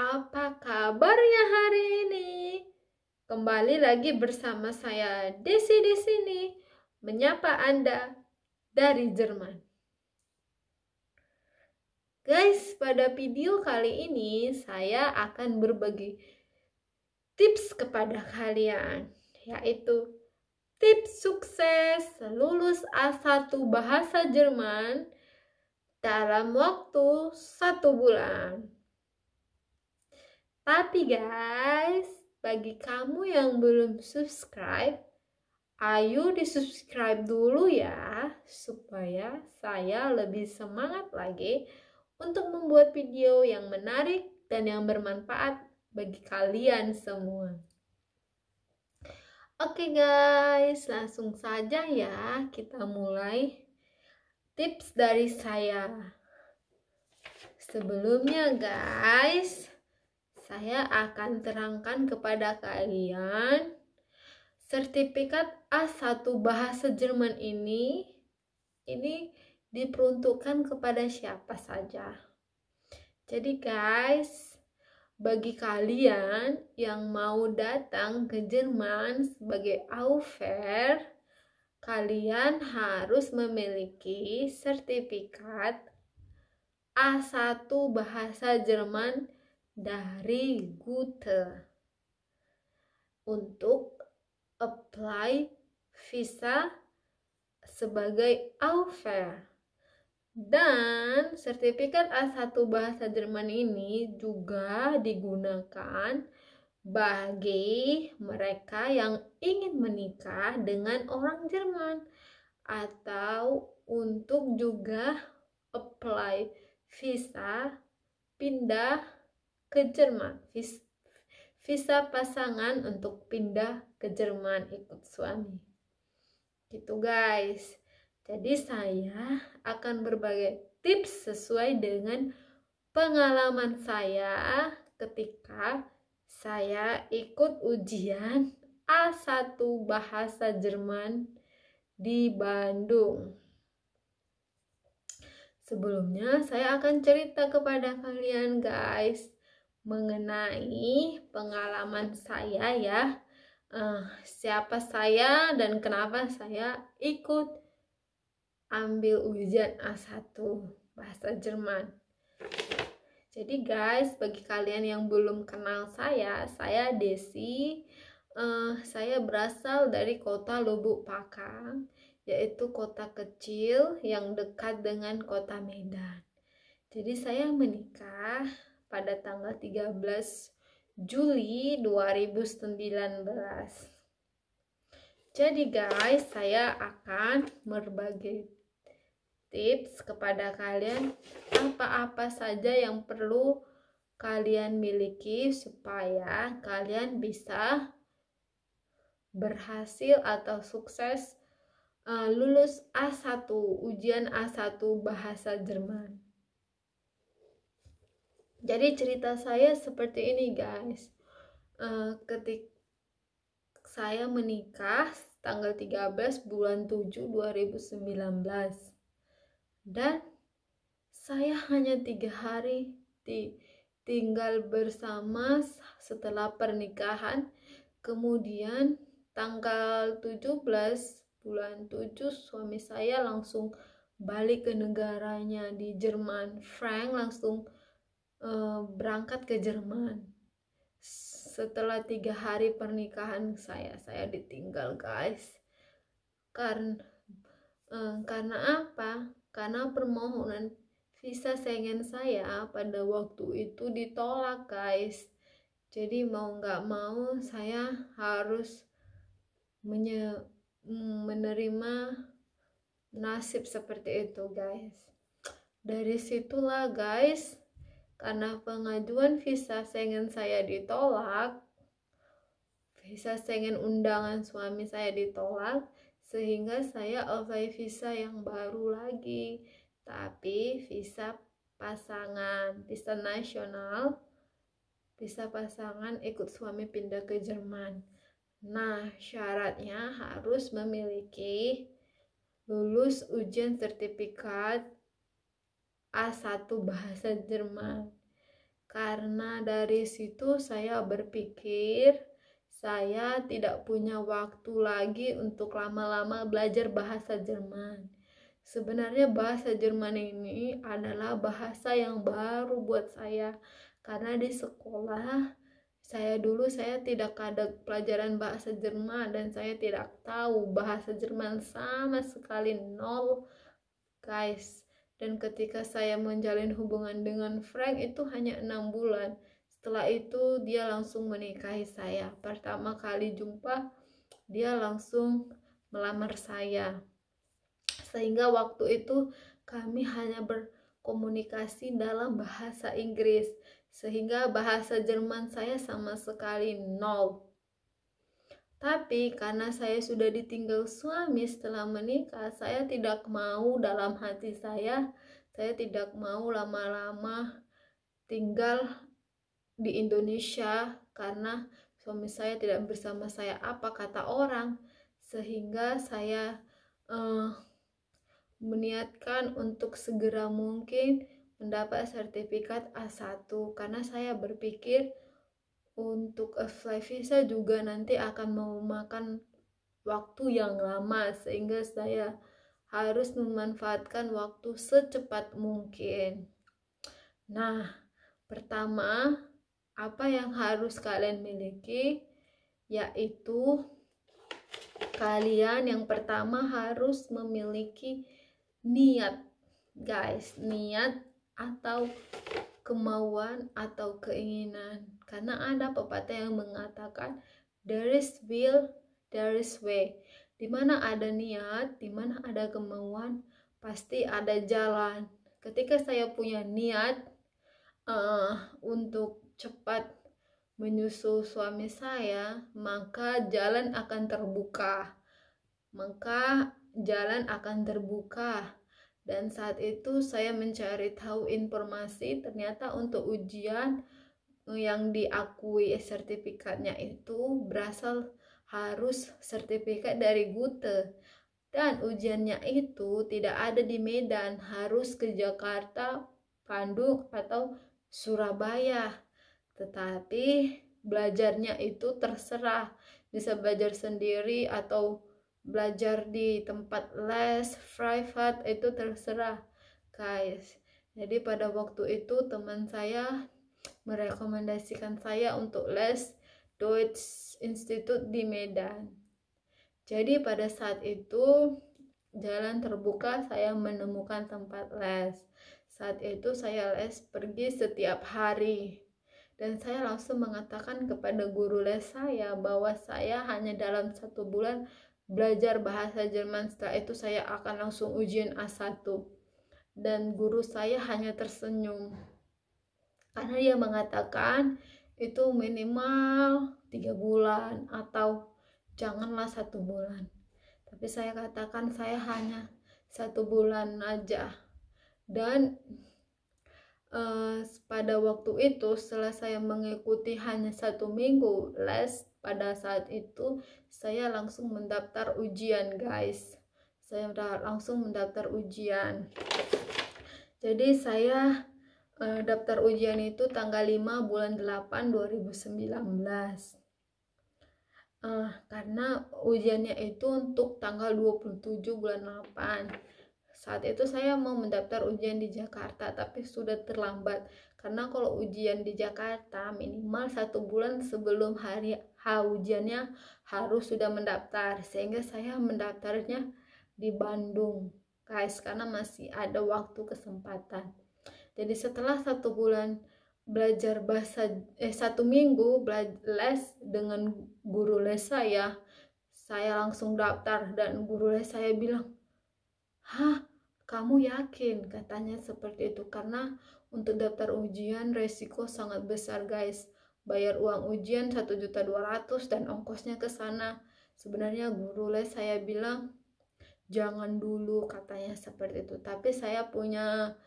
Apa kabarnya hari ini? Kembali lagi bersama saya Desi di sini menyapa Anda dari Jerman. Guys, pada video kali ini saya akan berbagi tips kepada kalian, yaitu tips sukses lulus A1 bahasa Jerman dalam waktu 1 bulan. Tapi guys, bagi kamu yang belum subscribe, ayo di-subscribe dulu ya, supaya saya lebih semangat lagi untuk membuat video yang menarik dan yang bermanfaat bagi kalian semua. Oke guys, langsung saja ya kita mulai tips dari saya. Sebelumnya guys, saya akan terangkan kepada kalian sertifikat A1 bahasa Jerman ini diperuntukkan kepada siapa saja. Jadi guys, bagi kalian yang mau datang ke Jerman sebagai au pair, kalian harus memiliki sertifikat A1 bahasa Jerman dari Goethe untuk apply visa sebagai au pair. Dan sertifikat A1 bahasa Jerman ini juga digunakan bagi mereka yang ingin menikah dengan orang Jerman atau untuk juga apply visa pindah ke Jerman, visa pasangan untuk pindah ke Jerman ikut suami. Gitu guys. Jadi saya akan berbagi tips sesuai dengan pengalaman saya ketika saya ikut ujian A1 bahasa Jerman di Bandung. Sebelumnya saya akan cerita kepada kalian guys mengenai pengalaman saya ya, siapa saya dan kenapa saya ikut ambil ujian A1 bahasa Jerman. Jadi guys, bagi kalian yang belum kenal saya Desi. Saya berasal dari kota Lubuk Pakam, yaitu kota kecil yang dekat dengan kota Medan. Jadi saya menikah pada tanggal 13 Juli 2019. Jadi guys, saya akan berbagi tips kepada kalian apa-apa saja yang perlu kalian miliki supaya kalian bisa berhasil atau sukses lulus A1, ujian A1 bahasa Jerman. Jadi cerita saya seperti ini guys. Ketika saya menikah tanggal 13 bulan 7 2019 dan saya hanya 3 hari tinggal bersama setelah pernikahan. Kemudian tanggal 17 bulan 7 suami saya langsung balik ke negaranya di Jerman. Frank langsung berangkat ke Jerman. Setelah 3 hari pernikahan saya ditinggal guys. Karena apa? Karena permohonan visa Schengen saya pada waktu itu ditolak guys. Jadi mau nggak mau saya harus menerima nasib seperti itu guys. Dari situlah guys, karena pengajuan visa Schengen saya ditolak, visa Schengen undangan suami saya ditolak, sehingga saya apply visa yang baru lagi, tapi visa pasangan, visa nasional, visa pasangan ikut suami pindah ke Jerman. Nah, syaratnya harus memiliki lulus ujian sertifikat A1 bahasa Jerman. Karena dari situ saya berpikir saya tidak punya waktu lagi untuk lama-lama belajar bahasa Jerman. Sebenarnya bahasa Jerman ini adalah bahasa yang baru buat saya, karena di sekolah saya tidak ada pelajaran bahasa Jerman dan saya tidak tahu bahasa Jerman sama sekali, nol guys. Dan ketika saya menjalin hubungan dengan Frank itu hanya 6 bulan. Setelah itu dia langsung menikahi saya. Pertama kali jumpa dia langsung melamar saya. Sehingga waktu itu kami hanya berkomunikasi dalam bahasa Inggris. Sehingga bahasa Jerman saya sama sekali nol. Tapi karena saya sudah ditinggal suami setelah menikah, saya tidak mau, dalam hati saya tidak mau lama-lama tinggal di Indonesia karena suami saya tidak bersama saya, apa kata orang. Sehingga saya meniatkan untuk segera mungkin mendapat sertifikat A1 karena saya berpikir untuk apply visa juga nanti akan memakan waktu yang lama, sehingga saya harus memanfaatkan waktu secepat mungkin. Nah, pertama, apa yang harus kalian miliki? Yaitu kalian yang pertama harus memiliki niat, guys. Niat atau kemauan atau keinginan. Karena ada pepatah yang mengatakan there is will, there is way. Dimana ada niat, dimana ada kemauan, pasti ada jalan. Ketika saya punya niat untuk cepat menyusul suami saya, maka jalan akan terbuka. Dan saat itu saya mencari tahu informasi, ternyata untuk ujian yang diakui sertifikatnya itu berasal harus sertifikat dari Goethe. Dan ujiannya itu tidak ada di Medan, harus ke Jakarta, Bandung, atau Surabaya. Tetapi belajarnya itu terserah, bisa belajar sendiri atau belajar di tempat les private, itu terserah guys. Jadi pada waktu itu teman saya merekomendasikan saya untuk les Deutsche Institut di Medan. Jadi pada saat itu jalan terbuka, saya menemukan tempat les. Saat itu saya les pergi setiap hari. Dan saya langsung mengatakan kepada guru les saya bahwa saya hanya dalam 1 bulan belajar bahasa Jerman. Setelah itu saya akan langsung ujian A1. Dan guru saya hanya tersenyum. Karena dia mengatakan itu minimal 3 bulan atau janganlah 1 bulan. Tapi saya katakan saya hanya 1 bulan aja. Dan pada waktu itu setelah saya mengikuti hanya 1 minggu les, pada saat itu saya langsung mendaftar ujian guys. Saya langsung mendaftar ujian. Jadi saya daftar ujian itu tanggal 5 bulan 8 2019. Karena ujiannya itu untuk tanggal 27 bulan 8. Saat itu saya mau mendaftar ujian di Jakarta, tapi sudah terlambat. Karena kalau ujian di Jakarta minimal 1 bulan sebelum hari H ujiannya harus sudah mendaftar. Sehingga saya mendaftarnya di Bandung, guys, karena masih ada waktu kesempatan. Jadi setelah 1 bulan belajar bahasa 1 minggu les dengan guru les saya langsung daftar. Dan guru les saya bilang, "Hah, kamu yakin?" katanya seperti itu. Karena untuk daftar ujian resiko sangat besar guys. Bayar uang ujian 1.200.000 dan ongkosnya ke sana. Sebenarnya guru les saya bilang jangan dulu, katanya seperti itu. Tapi saya punya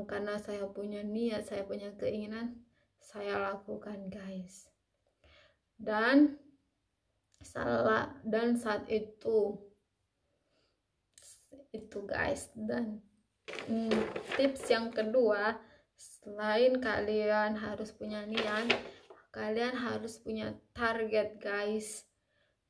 karena saya punya niat, saya punya keinginan, saya lakukan guys. Dan saat itu guys. Dan tips yang kedua, Selain kalian harus punya niat, kalian harus punya target guys.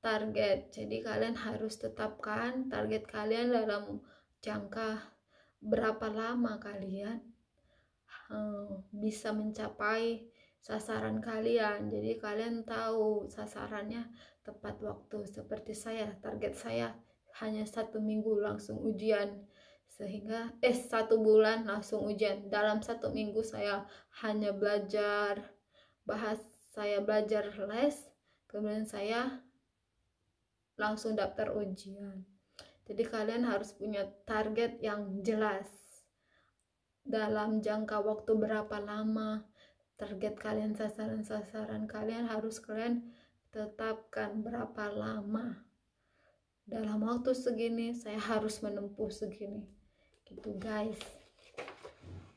Target, jadi kalian harus tetapkan target kalian dalam jangka berapa lama kalian bisa mencapai sasaran kalian. Jadi kalian tahu sasarannya tepat waktu. Seperti saya, target saya hanya 1 minggu langsung ujian, sehingga 1 bulan langsung ujian. Dalam 1 minggu saya hanya belajar saya belajar les, kemudian saya langsung daftar ujian. Jadi kalian harus punya target yang jelas dalam jangka waktu berapa lama. Target kalian, sasaran kalian harus kalian tetapkan berapa lama. Dalam waktu segini saya harus menempuh segini, gitu guys.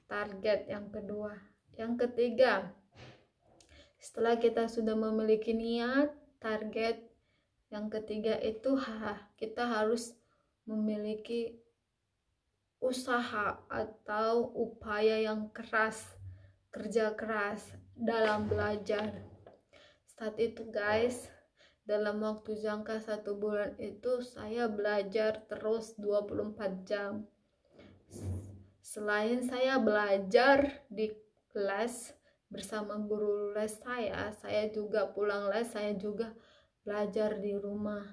Target yang kedua. Yang ketiga, setelah kita sudah memiliki niat, target, yang ketiga itu kita harus memiliki usaha atau upaya yang keras, kerja keras dalam belajar. Saat itu guys, dalam waktu jangka 1 bulan itu saya belajar terus 24 jam. Selain saya belajar di les bersama guru les saya juga pulang les, saya juga belajar di rumah.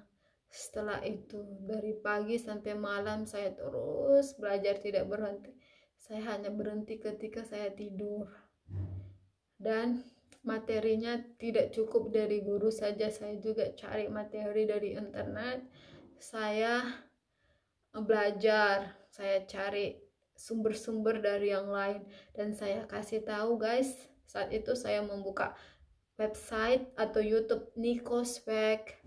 Setelah itu dari pagi sampai malam saya terus belajar tidak berhenti. Saya hanya berhenti ketika saya tidur. Dan materinya tidak cukup dari guru saja, saya juga cari materi dari internet. Saya belajar, saya cari sumber-sumber dari yang lain, dan saya kasih tahu guys. Saat itu saya membuka website atau YouTube Nicospec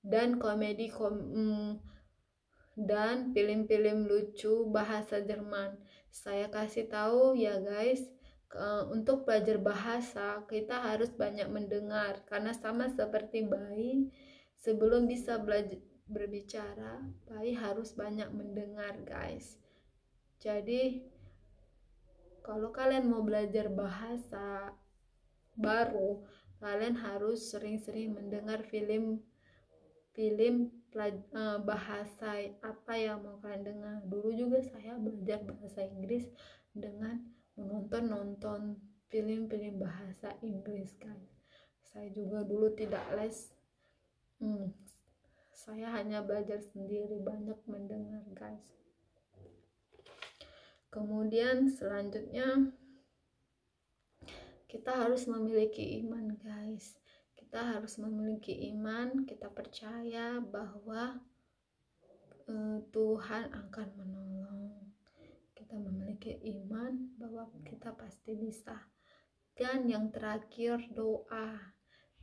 dan dan film-film lucu bahasa Jerman. Saya kasih tahu ya guys, untuk belajar bahasa kita harus banyak mendengar, karena sama seperti bayi, sebelum bisa belajar berbicara, bayi harus banyak mendengar guys. Jadi kalau kalian mau belajar bahasa baru, kalian harus sering-sering mendengar film bahasa apa yang mau kalian dengar. Dulu juga saya belajar bahasa Inggris dengan nonton film-film bahasa Inggris guys. Saya juga dulu tidak les, saya hanya belajar sendiri, banyak mendengar guys. Kemudian selanjutnya kita harus memiliki iman guys. Kita harus memiliki iman, kita percaya bahwa Tuhan akan menolong. Kita memiliki iman bahwa kita pasti bisa. Dan yang terakhir, doa.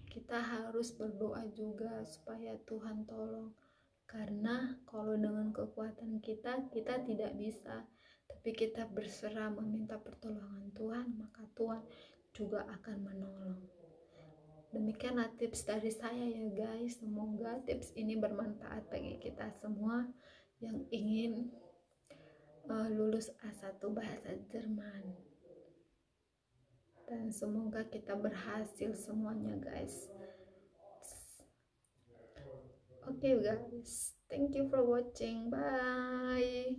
Kita harus berdoa juga supaya Tuhan tolong, karena kalau dengan kekuatan kita tidak bisa, tapi kita berserah meminta pertolongan Tuhan, maka Tuhan juga akan menolong. Demikianlah tips dari saya ya guys. Semoga tips ini bermanfaat bagi kita semua yang ingin lulus A1 bahasa Jerman. Dan semoga kita berhasil semuanya guys. Okay guys, thank you for watching. Bye.